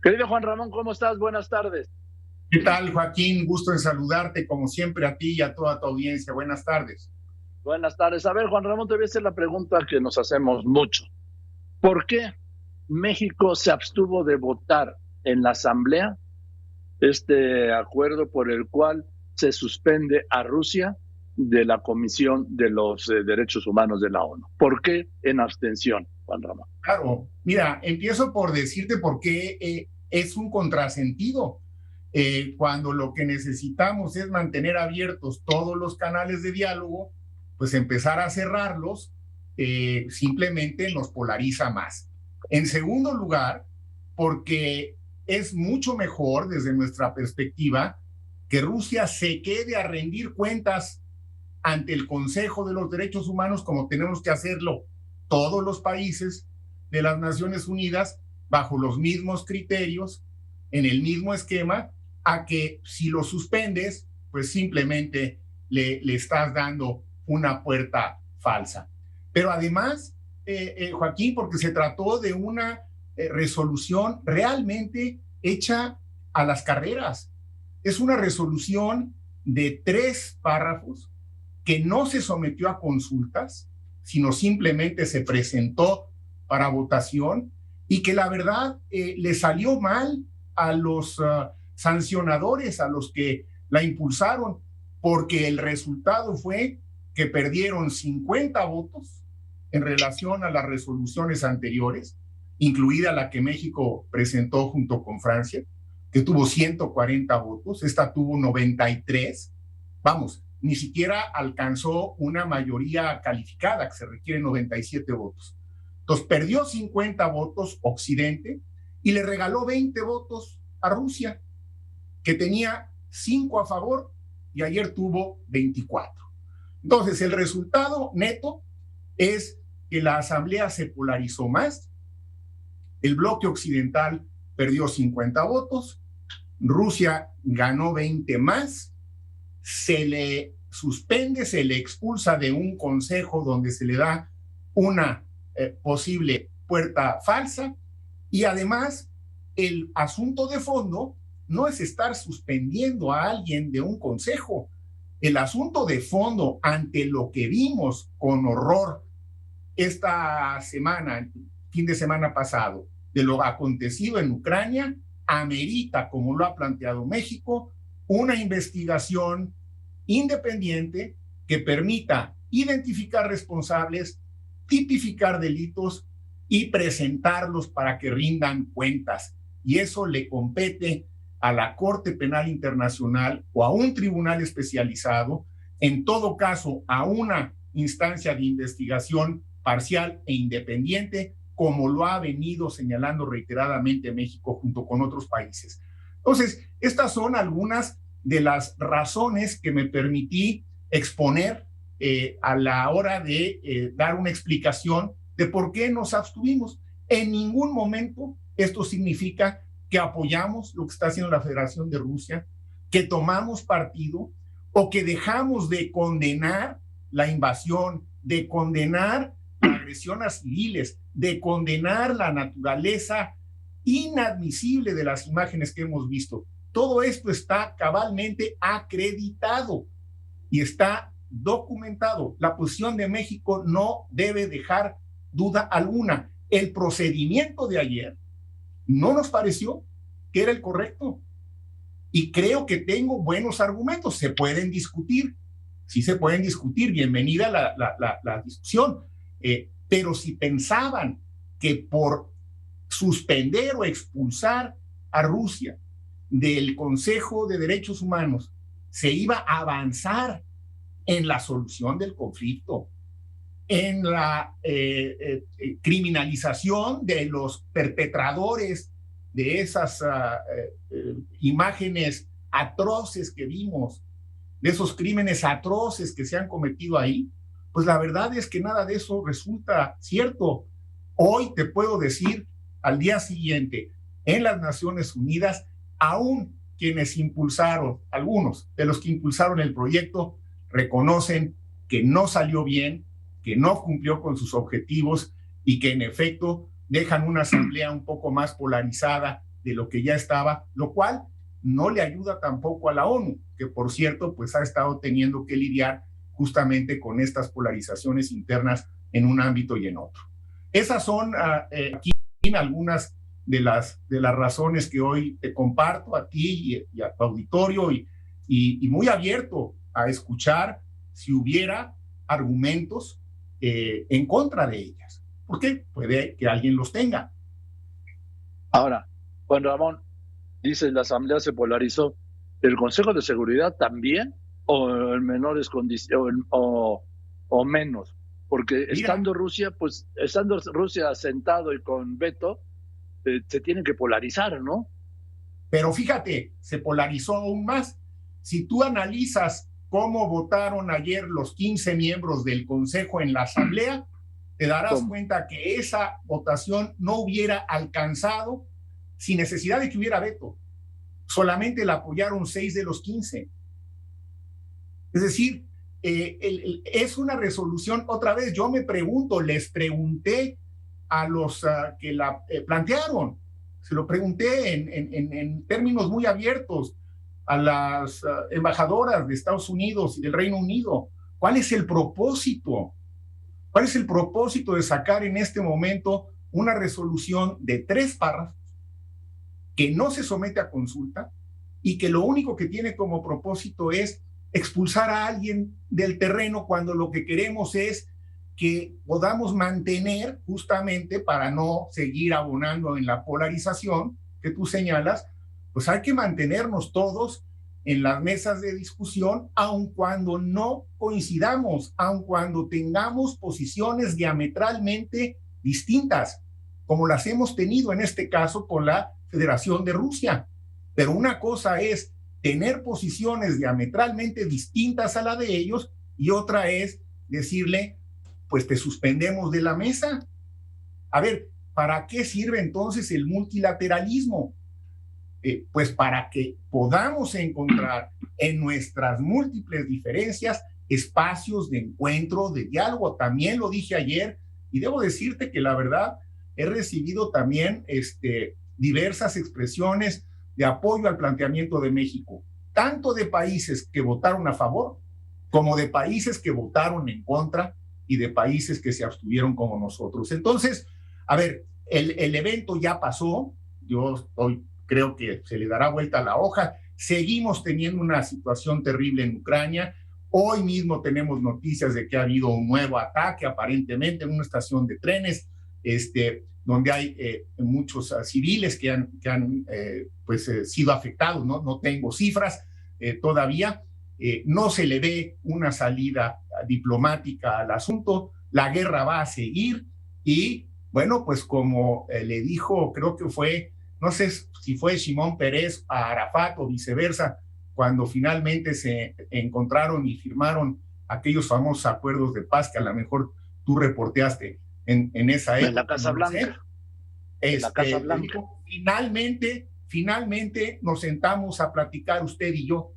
Querido Juan Ramón, ¿cómo estás? Buenas tardes. ¿Qué tal, Joaquín? Gusto en saludarte, como siempre, a ti y a toda tu audiencia. Buenas tardes. Buenas tardes. A ver, Juan Ramón, te voy a hacer la pregunta que nos hacemos mucho. ¿Por qué México se abstuvo de votar en la Asamblea este acuerdo por el cual se suspende a Rusia de la Comisión de los Derechos Humanos de la ONU? ¿Por qué en abstención, Juan Ramón? Claro, mira, empiezo por decirte por qué es un contrasentido. Cuando lo que necesitamos es mantener abiertos todos los canales de diálogo, pues empezar a cerrarlos simplemente nos polariza más. En segundo lugar, porque es mucho mejor desde nuestra perspectiva que Rusia se quede a rendir cuentas ante el Consejo de los Derechos Humanos, como tenemos que hacerlo todos los países de las Naciones Unidas, bajo los mismos criterios, en el mismo esquema, a que si lo suspendes, pues simplemente le estás dando una puerta falsa. Pero además, Joaquín, porque se trató de una resolución realmente hecha a las carreras. Es una resolución de 3 párrafos que no se sometió a consultas, sino simplemente se presentó para votación y que la verdad le salió mal a los sancionadores, a los que la impulsaron, porque el resultado fue que perdieron 50 votos en relación a las resoluciones anteriores, incluida la que México presentó junto con Francia, que tuvo 140 votos, esta tuvo 93. Vamos, ni siquiera alcanzó una mayoría calificada, que se requiere 97 votos. Entonces perdió 50 votos Occidente y le regaló 20 votos a Rusia, que tenía 5 a favor y ayer tuvo 24. Entonces el resultado neto es que la asamblea se polarizó más, el bloque occidental perdió 50 votos, Rusia ganó 20 más, se le suspende, se le expulsa de un consejo donde se le da una posible puerta falsa y además el asunto de fondo no es estar suspendiendo a alguien de un consejo. El asunto de fondo ante lo que vimos con horror esta semana, fin de semana pasado, de lo acontecido en Ucrania, amerita, como lo ha planteado México, una investigación independiente que permita identificar responsables, tipificar delitos y presentarlos para que rindan cuentas. Y eso le compete a la Corte Penal Internacional o a un tribunal especializado, en todo caso a una instancia de investigación parcial e independiente, como lo ha venido señalando reiteradamente México junto con otros países. Entonces, estas son algunas de las razones que me permití exponer a la hora de dar una explicación de por qué nos abstuvimos. En ningún momento esto significa que apoyamos lo que está haciendo la Federación de Rusia, que tomamos partido o que dejamos de condenar la invasión, de condenar la agresión a civiles, de condenar la naturaleza inadmisible de las imágenes que hemos visto. Todo esto está cabalmente acreditado y está documentado. La posición de México no debe dejar duda alguna. El procedimiento de ayer no nos pareció que era el correcto y creo que tengo buenos argumentos. Se pueden discutir, sí se pueden discutir, bienvenida la discusión, pero si pensaban que por suspender o expulsar a Rusia del Consejo de Derechos Humanos se iba a avanzar en la solución del conflicto, en la criminalización de los perpetradores de esas imágenes atroces que vimos, de esos crímenes atroces que se han cometido ahí, pues la verdad es que nada de eso resulta cierto. Hoy te puedo decir, al día siguiente, en las Naciones Unidas, aún quienes impulsaron, algunos de los que impulsaron el proyecto, reconocen que no salió bien, que no cumplió con sus objetivos y que en efecto dejan una asamblea un poco más polarizada de lo que ya estaba, lo cual no le ayuda tampoco a la ONU, que por cierto, pues ha estado teniendo que lidiar justamente con estas polarizaciones internas en un ámbito y en otro. Esas son aquí algunas de las razones que hoy te comparto a ti y a tu auditorio y muy abierto a escuchar si hubiera argumentos en contra de ellas, porque puede que alguien los tenga. Ahora, Juan Ramón, dice la Asamblea se polarizó. ¿El Consejo de Seguridad también o en menores condiciones o menos? Porque estando Rusia, pues estando Rusia sentado y con veto, se tienen que polarizar, ¿no? Pero fíjate, se polarizó aún más. Si tú analizas cómo votaron ayer los 15 miembros del Consejo en la Asamblea, te darás cuenta que esa votación no hubiera alcanzado sin necesidad de que hubiera veto. Solamente la apoyaron 6 de los 15. Es decir, es una resolución, otra vez, yo me pregunto, les pregunté a los que la plantearon, se lo pregunté en términos muy abiertos a las embajadoras de Estados Unidos y del Reino Unido, ¿cuál es el propósito? ¿Cuál es el propósito de sacar en este momento una resolución de 3 párrafos que no se somete a consulta y que lo único que tiene como propósito es expulsar a alguien del terreno cuando lo que queremos es que podamos mantener, justamente para no seguir abonando en la polarización que tú señalas, pues hay que mantenernos todos en las mesas de discusión, aun cuando no coincidamos, aun cuando tengamos posiciones diametralmente distintas, como las hemos tenido en este caso con la Federación de Rusia. Pero una cosa es tener posiciones diametralmente distintas a la de ellos y otra es decirle, pues te suspendemos de la mesa. A ver, ¿para qué sirve entonces el multilateralismo? Pues para que podamos encontrar en nuestras múltiples diferencias espacios de encuentro, de diálogo. También lo dije ayer y debo decirte que la verdad he recibido también diversas expresiones de apoyo al planteamiento de México, tanto de países que votaron a favor como de países que votaron en contra y de países que se abstuvieron como nosotros. Entonces, a ver, el evento ya pasó, creo que se le dará vuelta a la hoja, seguimos teniendo una situación terrible en Ucrania, hoy mismo tenemos noticias de que ha habido un nuevo ataque aparentemente en una estación de trenes, donde hay muchos civiles que han sido afectados, no tengo cifras todavía, no se le ve una salida diplomática al asunto, la guerra va a seguir y bueno, pues como le dijo, creo que fue, no sé si fue Shimon Peres a Arafat o viceversa, cuando finalmente se encontraron y firmaron aquellos famosos acuerdos de paz que a lo mejor tú reporteaste en esa época. En la Casa Blanca. En la Casa Blanca. Finalmente nos sentamos a platicar usted y yo,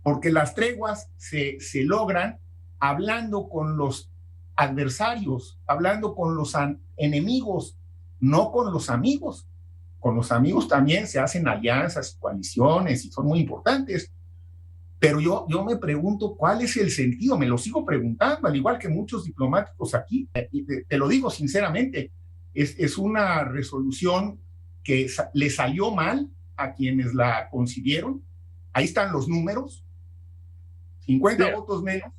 porque las treguas se logran hablando con los adversarios, hablando con los enemigos, no con los amigos. Con los amigos también se hacen alianzas, coaliciones y son muy importantes. Pero yo me pregunto cuál es el sentido, me lo sigo preguntando, al igual que muchos diplomáticos aquí, te lo digo sinceramente, es una resolución que le salió mal a quienes la concibieron. Ahí están los números, 50 votos menos.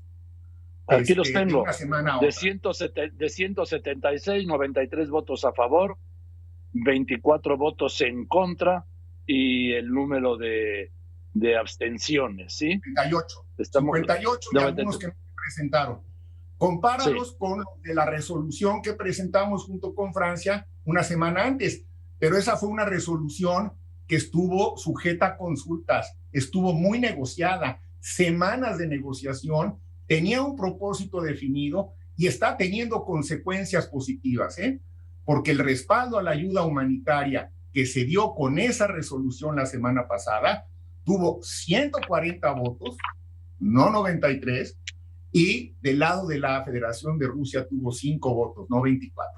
Aquí los tengo, de una semana a de, otra. de 176, 93 votos a favor, 24 votos en contra y el número de abstenciones, ¿sí? 58. 58 de algunos que no se presentaron. Compáralos con los de la resolución que presentamos junto con Francia una semana antes, pero esa fue una resolución que estuvo sujeta a consultas, estuvo muy negociada, semanas de negociación, tenía un propósito definido y está teniendo consecuencias positivas, porque el respaldo a la ayuda humanitaria que se dio con esa resolución la semana pasada tuvo 140 votos, no 93, y del lado de la Federación de Rusia tuvo 5 votos, no 24.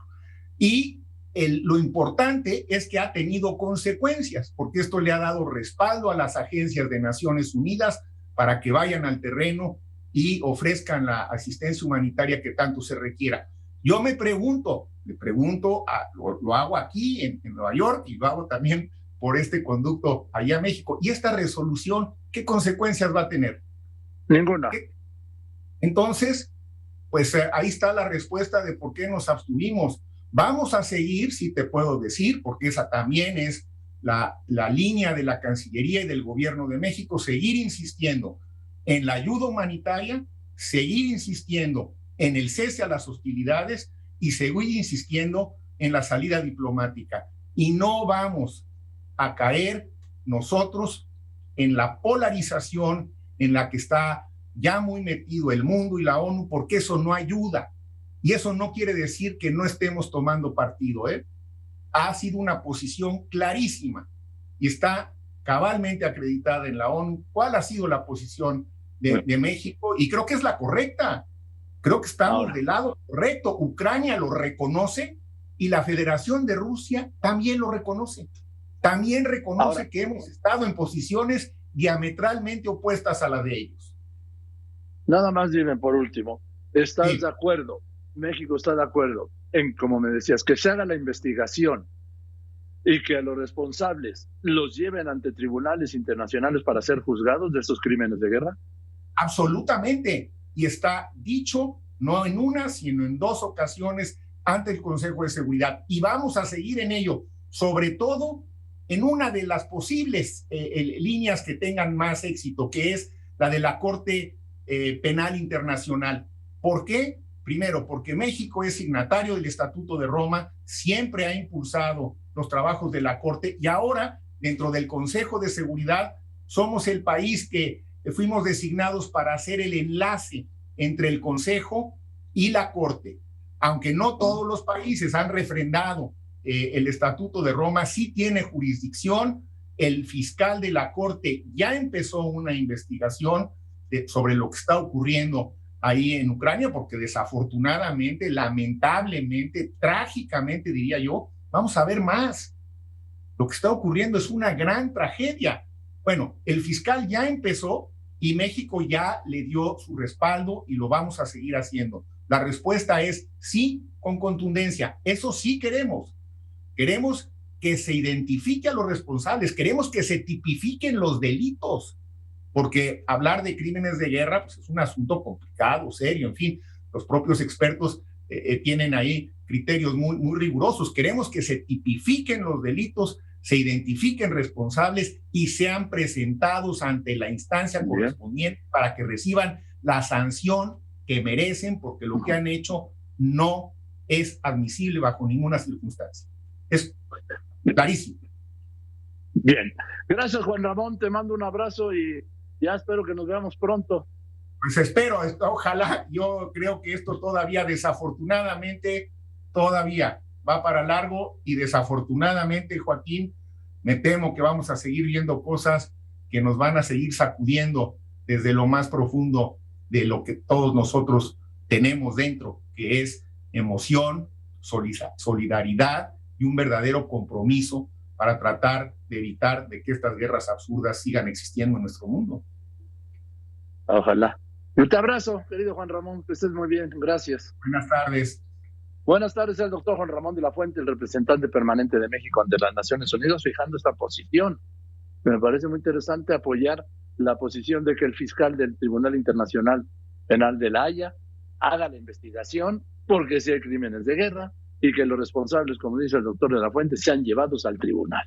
Y lo importante es que ha tenido consecuencias, porque esto le ha dado respaldo a las agencias de Naciones Unidas para que vayan al terreno y ofrezcan la asistencia humanitaria que tanto se requiera. Yo me pregunto, lo hago aquí en Nueva York y lo hago también por este conducto allá a México. ¿Y esta resolución qué consecuencias va a tener? Ninguna. Entonces, pues ahí está la respuesta de por qué nos abstuvimos. Vamos a seguir, si te puedo decir, porque esa también es la línea de la Cancillería y del Gobierno de México, seguir insistiendo en la ayuda humanitaria, seguir insistiendo en el cese a las hostilidades y seguir insistiendo en la salida diplomática. Y no vamos a caer nosotros en la polarización en la que está ya muy metido el mundo y la ONU, porque eso no ayuda. Y eso no quiere decir que no estemos tomando partido, ¿eh? Ha sido una posición clarísima y está cabalmente acreditada en la ONU. ¿Cuál ha sido la posición de México? Y creo que es la correcta. Creo que estamos del lado correcto. Ucrania lo reconoce y la Federación de Rusia también lo reconoce. También reconoce que hemos estado en posiciones diametralmente opuestas a la de ellos. Nada más dime por último, ¿estás de acuerdo? México está de acuerdo en, como me decías, que se haga la investigación y que a los responsables los lleven ante tribunales internacionales para ser juzgados de estos crímenes de guerra. Absolutamente. Y está dicho no en una, sino en 2 ocasiones ante el Consejo de Seguridad. Y vamos a seguir en ello, sobre todo en una de las posibles líneas que tengan más éxito, que es la de la Corte Penal Internacional. ¿Por qué? Primero, porque México es signatario del Estatuto de Roma, siempre ha impulsado los trabajos de la Corte y ahora, dentro del Consejo de Seguridad, somos el país que fuimos designados para hacer el enlace entre el Consejo y la Corte. Aunque no todos los países han refrendado el Estatuto de Roma, sí tiene jurisdicción. El fiscal de la Corte ya empezó una investigación sobre lo que está ocurriendo ahí en Ucrania, porque desafortunadamente, lamentablemente, trágicamente diría yo, vamos a ver más. Lo que está ocurriendo es una gran tragedia. Bueno, el fiscal ya empezó y México ya le dio su respaldo y lo vamos a seguir haciendo. La respuesta es sí, con contundencia. Eso sí queremos. Queremos que se identifique a los responsables, queremos que se tipifiquen los delitos, porque hablar de crímenes de guerra pues, es un asunto complicado, serio, en fin, los propios expertos tienen ahí criterios muy, muy rigurosos. Queremos que se tipifiquen los delitos, se identifiquen responsables y sean presentados ante la instancia correspondiente para que reciban la sanción que merecen, porque lo que han hecho no es admisible bajo ninguna circunstancia. Es clarísimo. Bien. Gracias, Juan Ramón. Te mando un abrazo y ya espero que nos veamos pronto. Pues espero, ojalá. Yo creo que esto todavía, desafortunadamente, todavía va para largo y desafortunadamente, Joaquín, me temo que vamos a seguir viendo cosas que nos van a seguir sacudiendo desde lo más profundo de lo que todos nosotros tenemos dentro, que es emoción, solidaridad y un verdadero compromiso para tratar de evitar de que estas guerras absurdas sigan existiendo en nuestro mundo. Ojalá. Un abrazo, querido Juan Ramón, que estés muy bien, gracias. Buenas tardes. Buenas tardes, el doctor Juan Ramón de la Fuente, el representante permanente de México ante las Naciones Unidas, fijando esta posición. Me parece muy interesante apoyar la posición de que el fiscal del Tribunal Internacional Penal de La Haya haga la investigación, porque si hay crímenes de guerra, y que los responsables, como dice el doctor de la Fuente, sean llevados al tribunal.